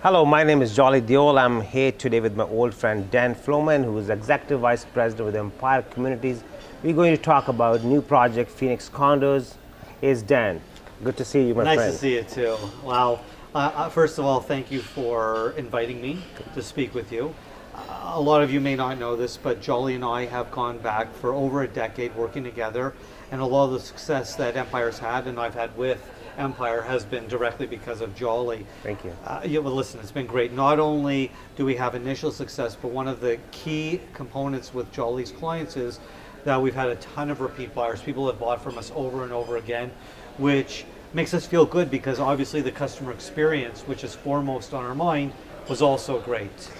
Hello, my name is Deol. I'm here today with my old friend Dan Flomen, who is Executive Vice President with Empire Communities. We're going to talk about new project, Phoenix Condos. Here's Dan. Good to see you, my friend. Nice to see you too. Wow. First of all, thank you for inviting me to speak with you. A lot of you may not know this, but Jolly and I have gone back for over a decade working together, and a lot of the success that Empire's had and I've had with Empire has been directly because of Jolly. Thank you. Well, listen, it's been great. Not only do we have initial success, but one of the key components with Jolly's clients is that we've had a ton of repeat buyers. People have bought from us over and over again, which makes us feel good because obviously the customer experience, which is foremost on our mind, was also great.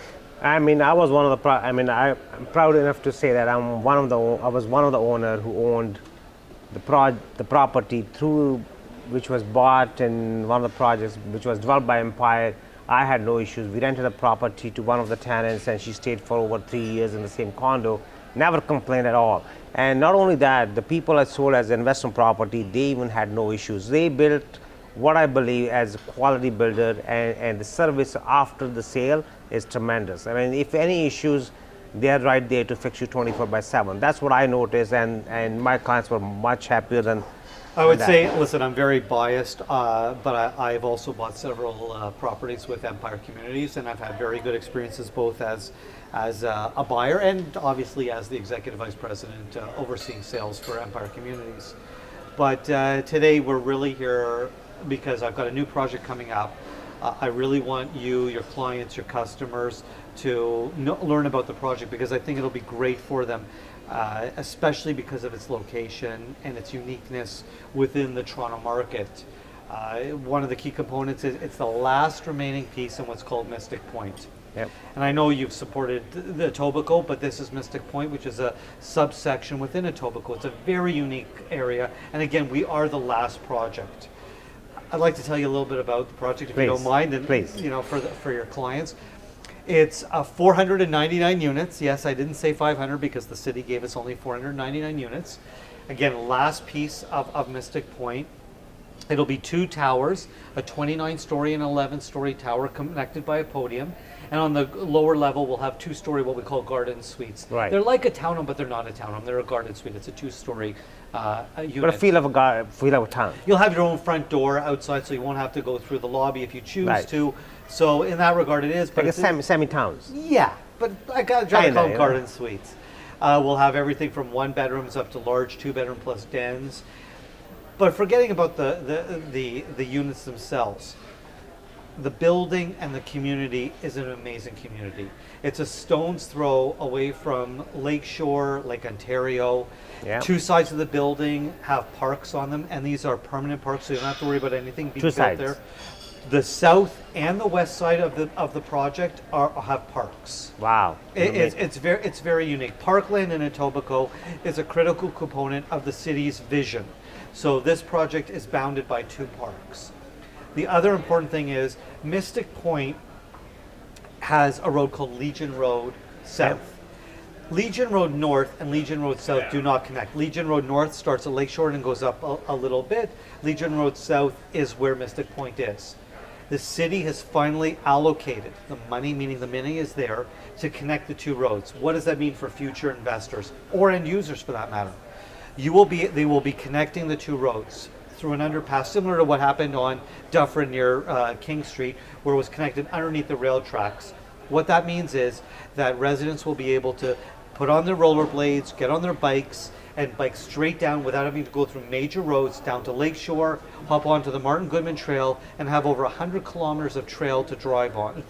I mean, I was one of the. I'm proud enough to say that I was one of the owner who owned the property through which was bought, and one of the projects which was developed by Empire. I had no issues. We rented a property to one of the tenants, and she stayed for over 3 years in the same condo. Never complained at all. And not only that, the people I sold as investment property, they even had no issues. They built what I believe as a quality builder, and the service after the sale is tremendous. I mean, if any issues, they're right there to fix you 24/7. That's what I noticed, and my clients were much happier than I would say, listen, I'm very biased, but I've also bought several properties with Empire Communities, and I've had very good experiences both as a buyer and obviously as the Executive Vice President overseeing sales for Empire Communities. But today we're really here because I've got a new project coming up. I really want you, your clients, your customers to learn about the project because I think it'll be great for them. Especially because of its location and its uniqueness within the Toronto market. One of the key components is it's the last remaining piece in what's called Mystic Pointe. Yep. And I know you've supported the Etobicoke, but this is Mystic Pointe, which is a subsection within Etobicoke. It's a very unique area, and again, we are the last project. I'd like to tell you a little bit about the project, if you don't mind, and please. For your clients. It's 499 units. Yes, I didn't say 500 because the city gave us only 499 units. Again, last piece of Mystic Pointe. It'll be 2 towers, a 29-story and 11-story tower connected by a podium. And on the lower level, we'll have 2-story, what we call garden suites. Right. They're like a townhome, but they're not a townhome. They're a garden suite. It's a 2-story unit. But a feel of a town. You'll have your own front door outside, so you won't have to go through the lobby if you choose to. So in that regard, it is. But like a semi-towns. Yeah, but I got to try to call them garden know. suites. We'll have everything from 1 bedrooms up to large 2-bedroom plus dens. But forgetting about the units themselves, the building and the community is an amazing community. It's a stone's throw away from Lakeshore, Lake Ontario. Yeah. 2 sides of the building have parks on them, and these are permanent parks, so you don't have to worry about anything being built there. The south and the west side of the project have parks. Wow. It's very unique. Parkland in Etobicoke is a critical component of the city's vision. So this project is bounded by 2 parks. The other important thing is Mystic Pointe has a road called Legion Road South. Yep. Legion Road North and Legion Road South do not connect. Legion Road North starts at Lakeshore and goes up a little bit. Legion Road South is where Mystic Pointe is. The city has finally allocated the money, meaning the money is there, to connect the 2 roads. What does that mean for future investors or end users for that matter? They will be connecting the 2 roads through an underpass, similar to what happened on Dufferin near King Street, where it was connected underneath the rail tracks. What that means is that residents will be able to put on their rollerblades, get on their bikes, and bike straight down without having to go through major roads down to Lakeshore, hop onto the Martin Goodman Trail, and have over 100 kilometers of trail to ride on.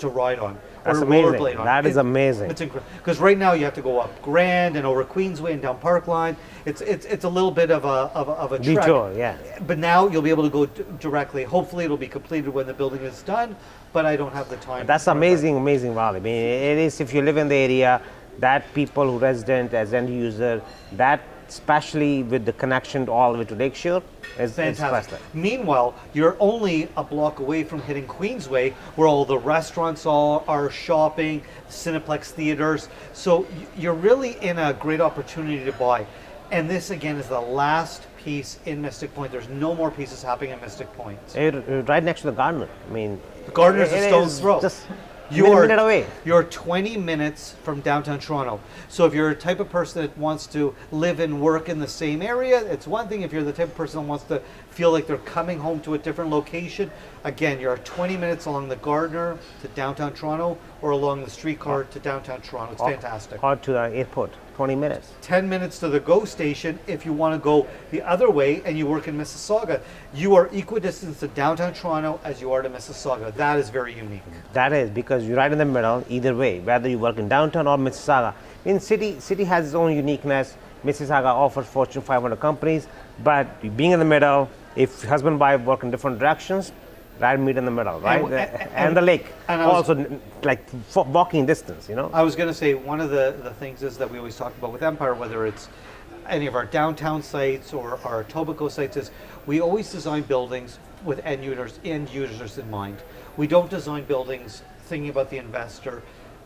That's or amazing. rollerblade on. That is amazing. It's incredible because right now you have to go up Grand and over Queensway and down Parkline. It's a little bit of a trek. Detour, yeah. But now you'll be able to go directly. Hopefully it'll be completed when the building is done. But I don't have the time. That's amazing, Valley. I mean, it is if you live in the area. That people who resident as end user, that especially with the connection all the way to Lakeshore, is fantastic. Meanwhile, you're only a block away from hitting Queensway, where all the restaurants are shopping, Cineplex theaters. So you're really in a great opportunity to buy. And this again is the last piece in Mystic Point. There's no more pieces happening in Mystic Point. Right next to the gardener. I mean, The Gardener's it a stone's is throw. just You're minute away. You're 20 minutes from downtown Toronto. So if you're a type of person that wants to live and work in the same area, it's one thing. If you're the type of person that wants to feel like they're coming home to a different location, again, you're 20 minutes along the Gardner to downtown Toronto or along the streetcar to downtown Toronto. It's fantastic. Or to the airport, 20 minutes. 10 minutes to the GO station if you want to go the other way and you work in Mississauga. You are equidistant to downtown Toronto as you are to Mississauga. That is very unique. That is because you're right in the middle either way, whether you work in downtown or Mississauga. In city has its own uniqueness. Mississauga offers Fortune 500 companies, but being in the middle, if husband and wife work in different directions, right, meet in the middle, right? And the lake, and also like walking distance, you know. I was going to say one of the things is that we always talk about with Empire, whether it's any of our downtown sites or our Etobicoke sites, is we always design buildings with end users in mind. We don't design buildings thinking about the investor.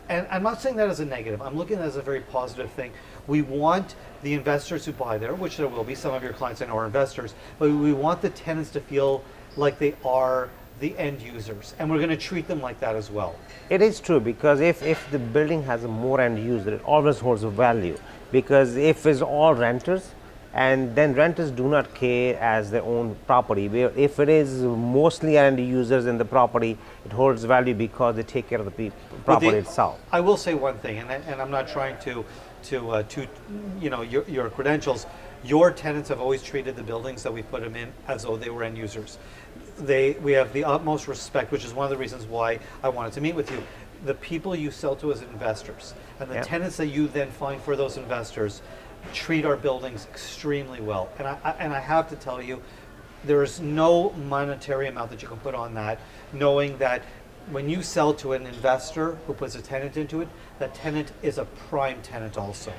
And I'm not saying that as a negative. I'm looking at it as a very positive thing. We want the investors who buy there, which there will be, some of your clients I know are investors, but we want the tenants to feel like they are the end users, and we're going to treat them like that as well. It is true, because if the building has a more end user, it always holds a value. Because if it's all renters, and then renters do not care as their own property. Where if it is mostly end users in the property, it holds value because they take care of the property itself. I will say one thing, and I'm not trying to you know, your credentials. Your tenants have always treated the buildings that we put them in as though they were end users. We have the utmost respect, which is one of the reasons why I wanted to meet with you. The people you sell to as investors and the tenants that you then find for those investors treat our buildings extremely well. And I have to tell you, there is no monetary amount that you can put on that, knowing that when you sell to an investor who puts a tenant into it, that tenant is a prime tenant also.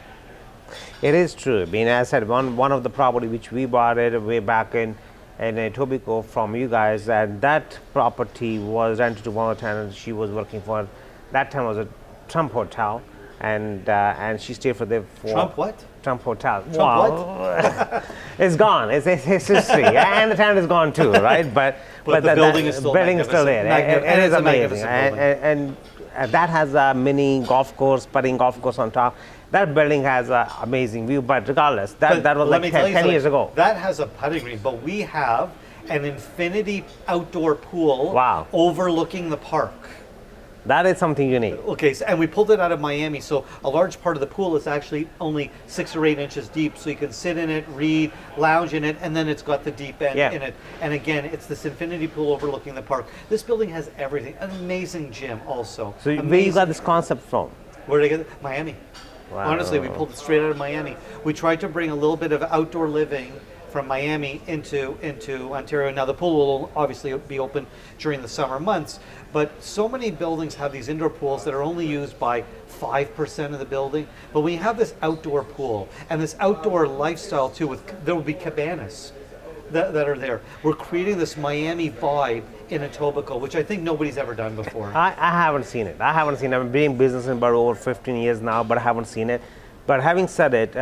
It is true. I mean, as I said, one of the property which we bought it way back in Etobicoke from you guys, and that property was rented to one of the tenants she was working for. That time was a Trump hotel, and she stayed for there for Trump what? Trump hotel. Trump wow. It's gone. It's history, and the tenant is gone too, right? But the building is still building is still there. It is amazing, and that has a mini golf course, putting golf course on top. That building has an amazing view, but regardless, that was like 10 years ago. That has a putting green, but we have an infinity outdoor pool overlooking the park. That is something unique. Okay, so, and we pulled it out of Miami, so a large part of the pool is actually only 6 or 8 inches deep, so you can sit in it, read, lounge in it, and then it's got the deep end in it. And again, it's this infinity pool overlooking the park. This building has everything. An amazing gym also. So where you got this concept from? Where did I get it? Miami. Wow. Honestly, we pulled it straight out of Miami. We tried to bring a little bit of outdoor living from Miami into Ontario. Now the pool will obviously be open during the summer months, but so many buildings have these indoor pools that are only used by 5% of the building. But when you have this outdoor pool and this outdoor lifestyle too, there will be cabanas that are there. We're creating this Miami vibe in Etobicoke, which I think nobody's ever done before. I haven't seen it. I've been in business in about over 15 years now, but I haven't seen it. But having said it,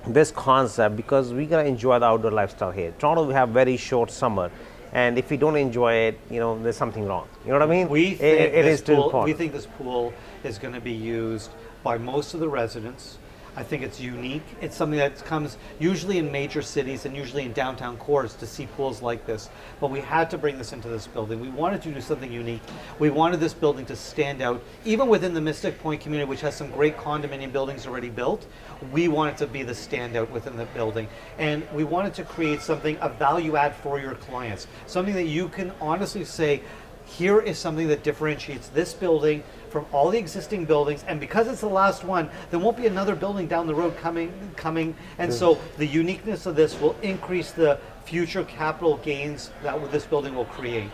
this concept, because we're gonna enjoy the outdoor lifestyle here. Toronto, we have very short summer, and if we don't enjoy it, you know, there's something wrong. You know what I mean? We think important. We think this pool is going to be used by most of the residents. I think it's unique. It's something that comes usually in major cities and usually in downtown cores to see pools like this. But we had to bring this into this building. We wanted to do something unique. We wanted this building to stand out, even within the Mystic Point community, which has some great condominium buildings already built. We wanted to be the standout within the building. And we wanted to create something, a value add for your clients. Something that you can honestly say, here is something that differentiates this building from all the existing buildings, and because it's the last one, there won't be another building down the road coming, and so the uniqueness of this will increase the future capital gains that this building will create.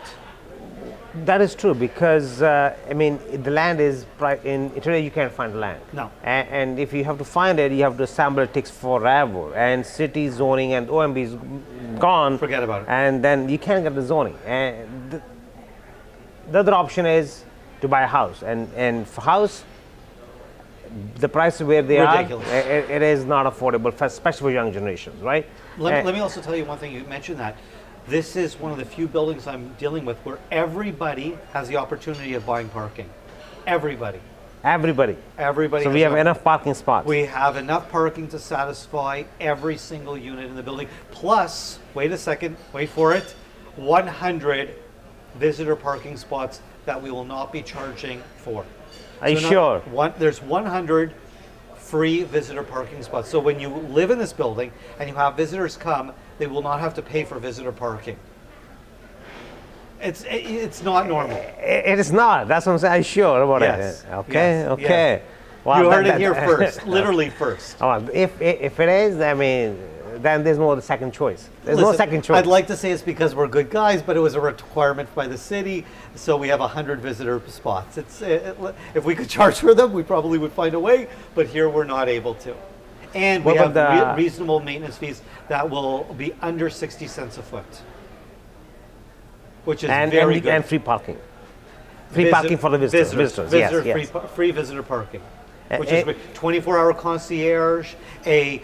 That is true, because I mean, the land is in Italy. You can't find land. No. And if you have to find it, you have to assemble. It takes forever. And city zoning and OMB is gone. Forget about it. And then you can't get the zoning. And the other option is to buy a house. And for house, the prices where they Ridiculous. are, it is not affordable, especially for young generations, right? Let me also tell you one thing. You mentioned that this is one of the few buildings I'm dealing with where everybody has the opportunity of buying parking. Everybody. Everybody. Everybody. So has we have the- enough parking spots. We have enough parking to satisfy every single unit in the building. Plus, wait a second, wait for it, 100 visitor parking spots that we will not be charging for. Are you So sure? There's 100 free visitor parking spots. So when you live in this building and you have visitors come, they will not have to pay for visitor parking. It's not normal. It is not. That's what I'm saying. Are you sure about Yes. it? Okay, Yes. okay. Yes. Wow, You heard that- it here that- first, literally first. Oh, if it is, I mean, then there's no other second choice. There's no Listen, second choice. I'd like to say it's because we're good guys, but it was a requirement by the city, so we have 100 visitor spots. If we could charge for them, we probably would find a way, but here we're not able to. And we What have about the- reasonable maintenance fees that will be under 60 cents a foot, which is very good. and free parking. Free parking for the visitors. Yes. Free visitor parking, And- which is and- 24-hour concierge, a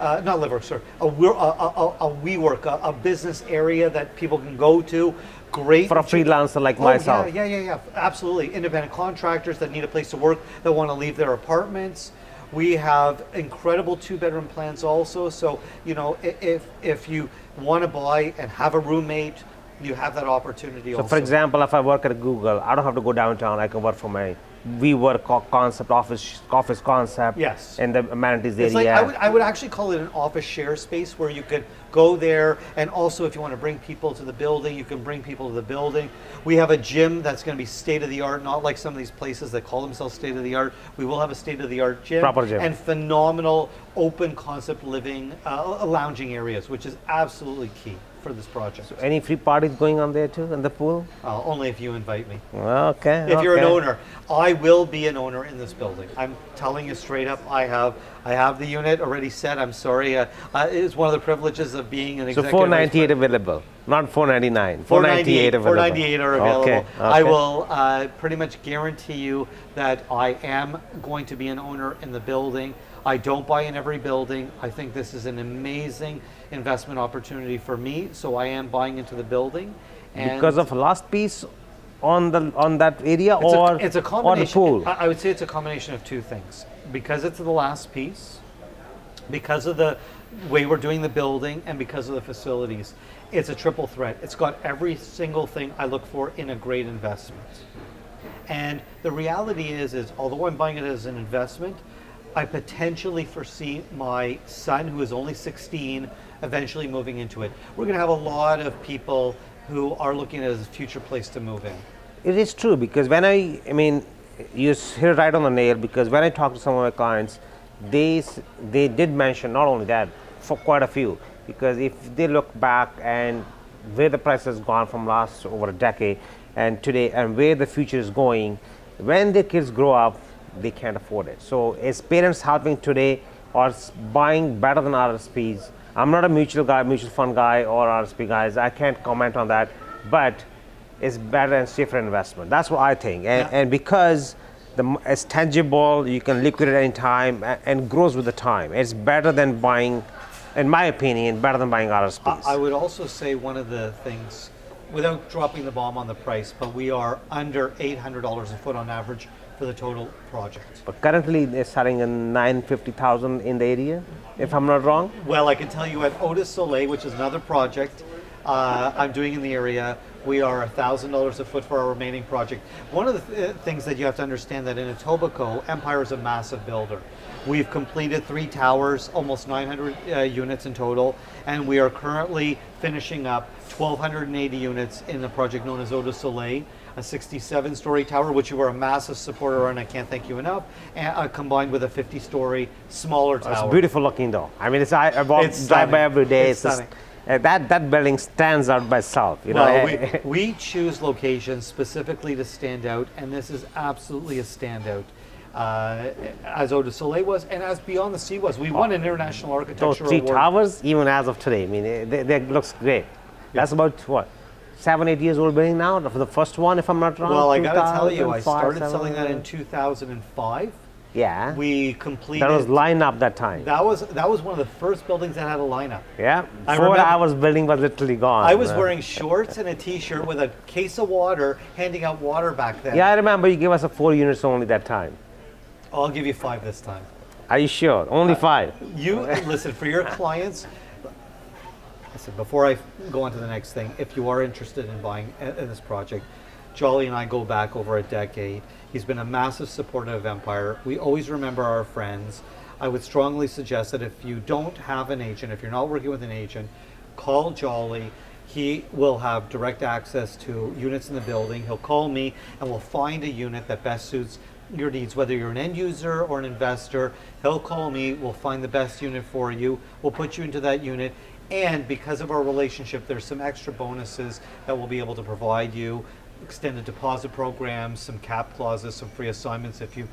not live work, sorry, a WeWork, a business area that people can go to. Great For a freelancer like myself. Yeah, absolutely. Independent contractors that need a place to work, that want to leave their apartments. We have incredible 2-bedroom plans also. So, you know, if you want to buy and have a roommate, you have that opportunity So also. for example, if I work at Google, I don't have to go downtown. I can work from my WeWork concept, office concept, Yes. and the amenities It's like, area. I would actually call it an office share space where you could go there, and also if you want to bring people to the building, you can bring people to the building. We have a gym that's going to be state of the art, not like some of these places that call themselves state of the art. We will have a state of the art gym, Proper gym. and phenomenal open concept living, lounging areas, which is absolutely key for this project. Any free parties going on there too in the pool? Only if you invite me. Okay. If you're an okay. owner, I will be an owner in this building. I'm telling you straight up. I have the unit already set. I'm sorry. It's one of the privileges of being an So executive. 498 available, not 499. 498 available. 498 are available. Okay. I okay. will pretty much guarantee you that I am going to be an owner in the building. I don't buy in every building. I think this is an amazing investment opportunity for me. So I am buying into the building. And Because of last piece on that area, it's a or the combination. pool. I would say it's a combination of two things. Because it's the last piece, because of the way we're doing the building, and because of the facilities. It's a triple threat. It's got every single thing I look for in a great investment. And the reality is although I'm buying it as an investment, I potentially foresee my son, who is only 16, eventually moving into it. We're going to have a lot of people who are looking at it as a future place to move in. It is true, because when I mean, you hit it right on the nail, because when I talk to some of my clients, they did mention not only that, for quite a few, because if they look back and where the price has gone from last over a decade and today, and where the future is going, when their kids grow up, they can't afford it. So as parents helping today or buying better than RSPs, I'm not a mutual fund guy or RSP guys, I can't comment on that, but it's better and safer investment. That's what I think. And because it's tangible, you can liquidate any time, and grows with the time. It's better than buying, in my opinion, better than buying RSPs. I would also say one of the things, without dropping the bomb on the price, but we are under $800 a foot on average for the total project. But currently they're selling in $950,000 in the area, if I'm not wrong. Well, I can tell you at Otis Soleil, which is another project I'm doing in the area, we are $1,000 a foot for our remaining project. One of the things that you have to understand that in Etobicoke, Empire is a massive builder. We've completed 3 towers, almost 900 units in total, and we are currently finishing up 1,280 units in the project known as Otis Soleil, a 67-story tower, which you are a massive supporter, and I can't thank you enough, and, combined with a 50-story smaller tower. It's beautiful looking though. I mean, I drive by every day. It's stunning. That building stands out by itself. You know, Well, we choose locations specifically to stand out, and this is absolutely a standout. As Otis Soleil was, and as Beyond the Sea was. We won an International those Architecture 3 Award. towers, even as of today, I mean, they looks great. That's about what, 7-8 years old building now, for the first one, if I'm not wrong. Well, I got to tell you, I 2005, started 7, selling that in 2005, Yeah. We completed. That was line up that time. That was one of the first buildings that had a lineup. Yeah. I Before remember- I was building was literally gone. I was wearing shorts and a T-shirt with a case of water, handing out water back then. Yeah, I remember you gave us a 4 units only that time. I'll give you 5 this time. Are you sure? Only 5. You listen for your clients. Listen, before I go on to the next thing, if you are interested in buying in this project, Jolly and I go back over a decade. He's been a massive supporter of Empire. We always remember our friends. I would strongly suggest that if you don't have an agent, if you're not working with an agent, call Jolly. He will have direct access to units in the building. He'll call me and we'll find a unit that best suits your needs, whether you're an end user or an investor. He'll call me, we'll find the best unit for you. We'll put you into that unit. And because of our relationship, there's some extra bonuses that we'll be able to provide you. Extended deposit programs, some cap clauses, some free assignments if you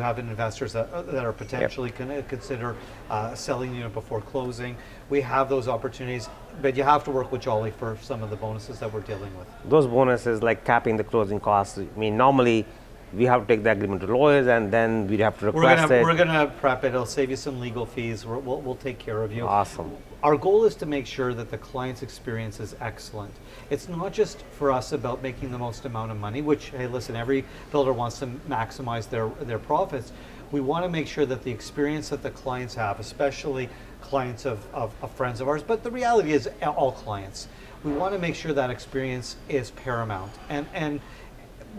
have investors that are potentially going to consider selling the unit before closing. We have those opportunities, but you have to work with Jolly for some of the bonuses that we're dealing with. Those bonuses like capping the closing costs. I mean, normally we have to take the agreement to lawyers and then we'd have to request it. We're gonna prep it. It'll save you some legal fees. We'll take care of you. Awesome. Our goal is to make sure that the client's experience is excellent. It's not just for us about making the most amount of money, which, hey, listen, every builder wants to maximize their profits. We want to make sure that the experience that the clients have, especially clients of friends of ours, but the reality is all clients, we want to make sure that experience is paramount. And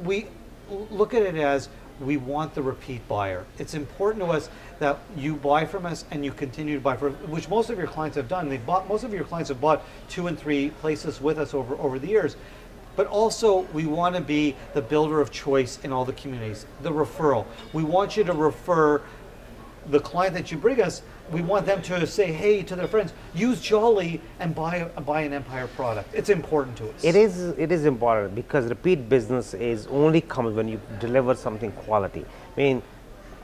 we look at it as we want the repeat buyer. It's important to us that you buy from us and you continue to buy from, which most of your clients have done. Most of your clients have bought 2 and 3 places with us over the years. But also, we want to be the builder of choice in all the communities. The referral. We want you to refer the client that you bring us. We want them to say, hey, to their friends, use Jolly and buy an Empire product. It's important to us. It is important because repeat business is only comes when you deliver something quality. I mean,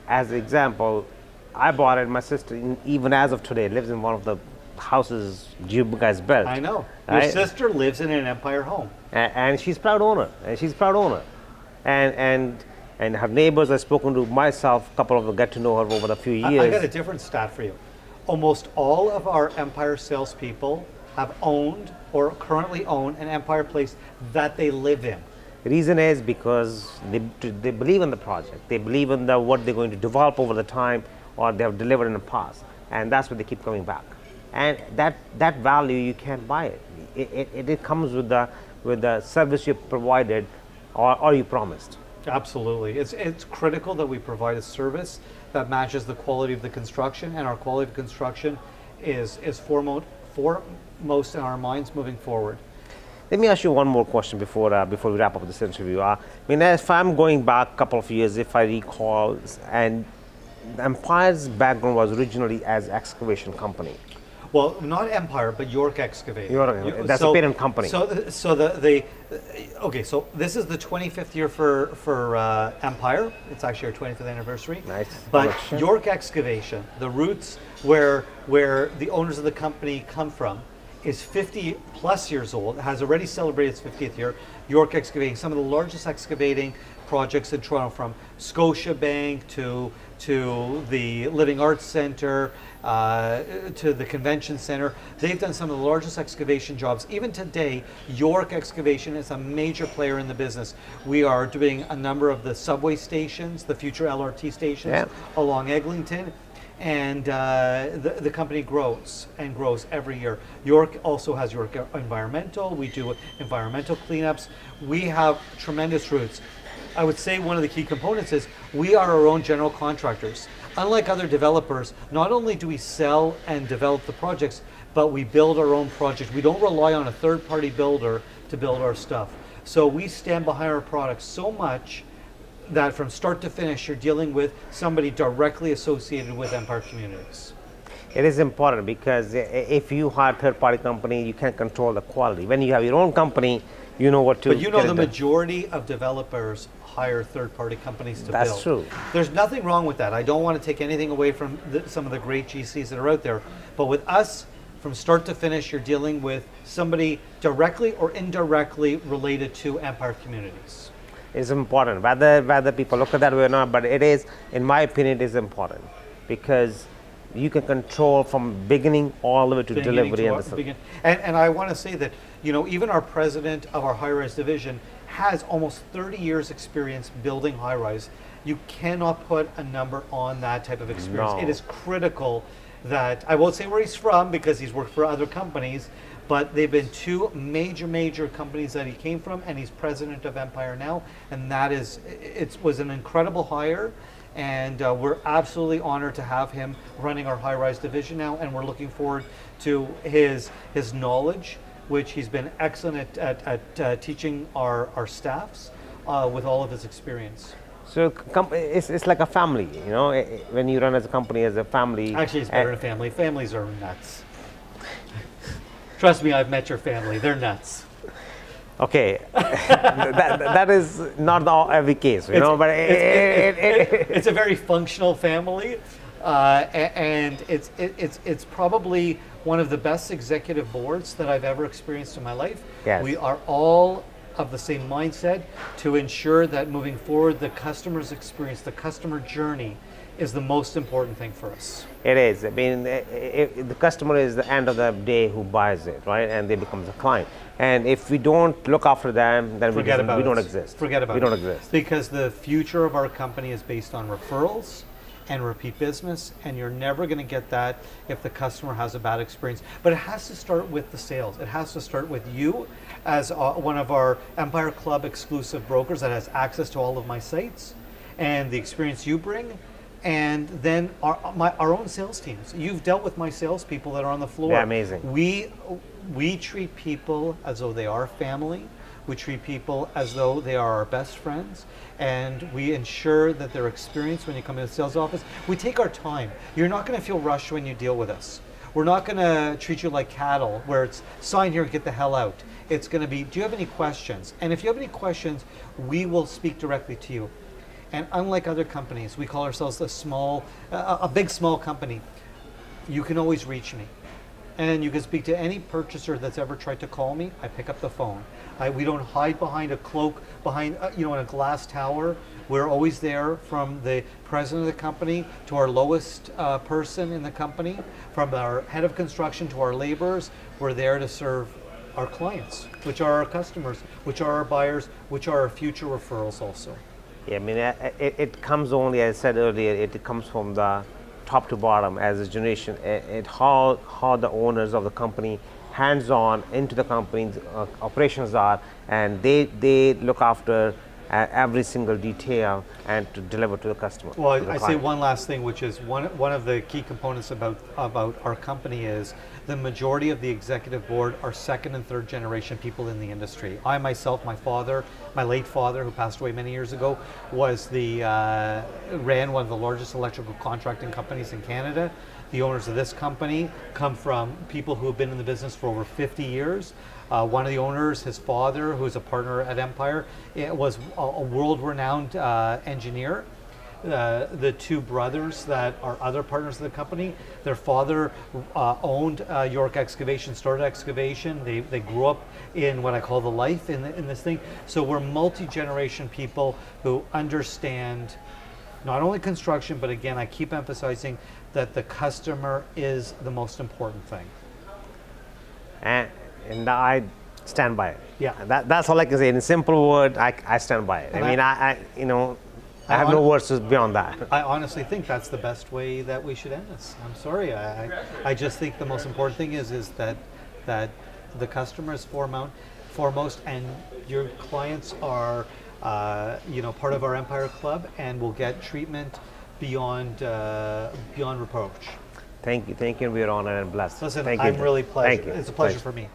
as an example, I bought it. My sister, even as of today, lives in one of the houses you guys built. I know. Your Right? sister lives in an Empire home. And she's proud owner. And her neighbors, I've spoken to myself, a couple of them get to know her over the few years. I got a different stat for you. Almost all of our Empire salespeople have owned or currently own an Empire place that they live in. The reason is because they believe in the project. They believe in what they're going to develop over the time or they have delivered in the past. And that's why they keep coming back. And that value, you can't buy it. It comes with the service you provided or you promised. Absolutely. It's critical that we provide a service that matches the quality of the construction, and our quality of construction is foremost in our minds moving forward. Let me ask you one more question before we wrap up this interview. I mean, if I'm going back a couple of years, if I recall, and Empire's background was originally as excavation company. Well, not Empire, but York Excavating. That's a parent company. So this is the 25th year for Empire. It's actually our 25th anniversary. Nice. But Collection. York Excavation, the roots where the owners of the company come from, is 50 plus years old. It has already celebrated its 50th year. York Excavating, some of the largest excavating projects in Toronto, from Scotiabank to the Living Arts Centre, to the Convention Centre. They've done some of the largest excavation jobs. Even today, York Excavation is a major player in the business. We are doing a number of the subway stations, the future LRT stations along Eglinton. And the company grows and grows every year. York also has York Environmental. We do environmental cleanups. We have tremendous roots. I would say one of the key components is we are our own general contractors. Unlike other developers, not only do we sell and develop the projects, but we build our own projects. We don't rely on a third-party builder to build our stuff. So we stand behind our products so much that from start to finish, you're dealing with somebody directly associated with Empire Communities. It is important because if you hire a third-party company, you can't control the quality. When you have your own company, you know what to. But you know the majority of developers hire third-party companies to build. That's true. There's nothing wrong with that. I don't want to take anything away from some of the great GCs that are out there. But with us, from start to finish, you're dealing with somebody directly or indirectly related to Empire Communities. is important. Whether people look at that way or not, but it is, in my opinion, it is important because you can control from beginning all the way to delivery and I want to say that, you know, even our president of our high-rise division has almost 30 years experience building high-rise. You cannot put a number on that type of experience. No. It is critical that, I won't say where he's from because he's worked for other companies, but they've been two major companies that he came from, and he's president of Empire now, and that is, it was an incredible hire. And we're absolutely honored to have him running our high-rise division now, and we're looking forward to his knowledge, which he's been excellent at teaching our staffs with all of his experience. So it's like a family, you know, when you run as a company as a family. Actually, it's better than family. Families are nuts. Trust me, I've met your family. They're nuts. Okay, that is not every case, you know, but it's a very functional family, and it's probably one of the best executive boards that I've ever experienced in my life. Yes. We are all of the same mindset to ensure that moving forward, the customer's experience, the customer journey is the most important thing for us. It is. I mean, the customer is the end of the day who buys it, right? And they becomes a client. And if we don't look after them, then we don't exist. Forget about it. We don't exist. Because the future of our company is based on referrals and repeat business, and you're never going to get that if the customer has a bad experience. But it has to start with the sales. It has to start with you as one of our Empire Club exclusive brokers that has access to all of my sites, and the experience you bring. And then our own sales teams. You've dealt with my salespeople that are on the floor. Yeah, amazing. We treat people as though they are family. We treat people as though they are our best friends, and we ensure that their experience when you come to the sales office, we take our time. You're not going to feel rushed when you deal with us. We're not going to treat you like cattle, where it's sign here, get the hell out. It's going to be, do you have any questions? And if you have any questions, we will speak directly to you. And unlike other companies, we call ourselves a big small company. You can always reach me. And you can speak to any purchaser that's ever tried to call me. I pick up the phone. We don't hide behind a cloak, behind in a glass tower. We're always there, from the president of the company to our lowest person in the company, from our head of construction to our laborers. We're there to serve our clients, which are our customers, which are our buyers, which are our future referrals also. Yeah, I mean, it comes only, as I said earlier, it comes from the top to bottom as a generation. How the owners of the company, hands-on into the company's operations are, and they look after every single detail and to deliver to the customer. Well, I say one last thing, which is one of the key components about our company is the majority of the executive board are second and third generation people in the industry. I myself, my late father, who passed away many years ago, ran one of the largest electrical contracting companies in Canada. The owners of this company come from people who have been in the business for over 50 years. One of the owners, his father, who is a partner at Empire, was a world-renowned engineer. The two brothers that are other partners of the company, their father owned York Excavation, started excavation. They grew up in what I call the life in this thing. So we're multi-generation people who understand not only construction, but again, I keep emphasizing that the customer is the most important thing. And I stand by it. Yeah. That's all I can say. In a simple word, I stand by it. I have no words beyond that. I honestly think that's the best way that we should end this. I'm sorry. I just think the most important thing is that the customer is foremost, and your clients are part of our Empire Club, and will get treatment beyond reproach. Thank you. We are honored and blessed. Listen, Thank you. I'm really pleased. Thank you. It's a pleasure for me.